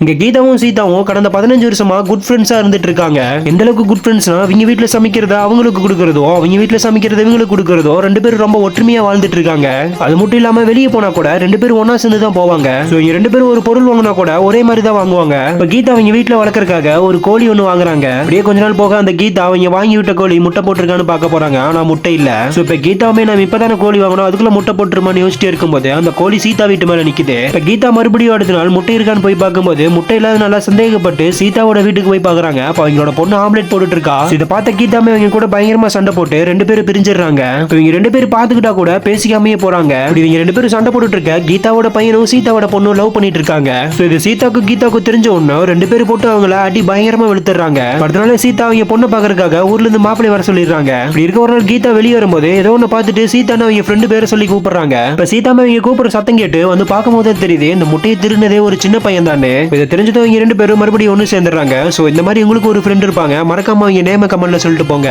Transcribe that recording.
இங்க கீதாவும் சீதாவும் கடந்த 15 வருஷமா குட் ஃப்ரெண்ட்ஸா இருந்துட்டு இருக்காங்க. எந்த அளவுக்கு குட் ஃப்ரெண்ட்ஸ்னா இவங்க வீட்ல சமைக்கிறத அவங்களுக்கு கொடுக்கறதோ அவங்க வீட்ல சமைக்கிறத இவங்களுக்கு கொடுக்கறதோ ரெண்டு பேரும் ரொம்ப ஒற்றுமையா வாழ்ந்துட்டு இருக்காங்க. அது மட்டும் இல்லாம வெளியே போனா கூட ரெண்டு பேரும் ஒன்னா சேர்ந்து தான் போவாங்க. சோ இங்க ரெண்டு பேரும் ஒரு பொருள் வாங்கினா கூட ஒரே மாதிரி தான் வாங்குவாங்க. இப்ப கீதா அவங்க வீட்ல வளர்க்கறதுக்காக ஒரு கோழி ஒண்ணு வாங்குறாங்க. அப்படியே கொஞ்ச நாள் போக அந்த கீதா அவங்க வாங்கி விட்ட கோழி முட்டை போட்டிருக்கான்னு பார்க்க போறாங்க. ஆனா முட்டை இல்ல. சோ இப்ப கீதாவுமே நம்ம இப்பதானே கோழி வாங்கணும் அதுக்குள்ள முட்டை போட்டுருமான்னு யோசிச்சுட்டே இருக்கும்போது அந்த கோழி சீதா வீட்டு மேல நிக்குது. இப்ப கீதா மறுபடியும் அடுத்த நாள் முட்டை இருக்கான்னு போய் பார்க்கும்போது முட்டை இல்லாதனால சந்தேகப்பட்டு சீதாவோட வீட்டுக்கு போய் பாக்குறாங்க. அப்ப அவங்களோட பொண்ணு ஆம்லெட் போட்டுட்டு இருக்கா. இதை பார்த்த கீதாமே அவங்க கூட பயங்கரமா சண்டை போட்டு ரெண்டு பேரும் பிரிஞ்சிடறாங்க. இவங்க ரெண்டு பேரும் பாத்துக்கிட்டா கூட பேசிக்காமே போறாங்க. இவங்க ரெண்டு பேரும் சண்டை போட்டுட்டு இருக்க கீதாவோட பையனும் சீதாவோட பொண்ணும் லவ் பண்ணிட்டு இருக்காங்க. இது கீதாக்கு தெரிஞ்ச ஒண்ணு ரெண்டு பேரும் போட்டு அவங்கள அடி பயங்கரமா வெளுத்துறாங்க. அதனால சீதா அவங்க பொண்ணை பாக்குறதுக்காக ஊர்ல இருந்து மாப்பிள்ளை வர சொல்லிடுறாங்க. இப்படி இருக்க ஒரு நாள் கீதா வெளியே வரும்போது ஏதோ ஒண்ணு பார்த்துட்டு சீதான்னு அவங்க ஃப்ரெண்டு பேரை சொல்லி கூப்பிடுறாங்க. இப்ப சீதாமே அவங்க கூப்பிடுற சத்தம் கேட்டு வந்து பார்க்கும் போதே தெரியுது இந்த முட்டையை திருநதே ஒரு சின்ன பையன் தானே. இதை தெரிஞ்சதும் இவங்க ரெண்டு பேரும் மறுபடியும் ஒன்று சேர்ந்துடுறாங்க. ஸோ இந்த மாதிரி உங்களுக்கு ஒரு ஃப்ரெண்ட் இருப்பாங்க. மறக்காம அவங்க நேம கமெண்ட்ல சொல்லிட்டு போங்க.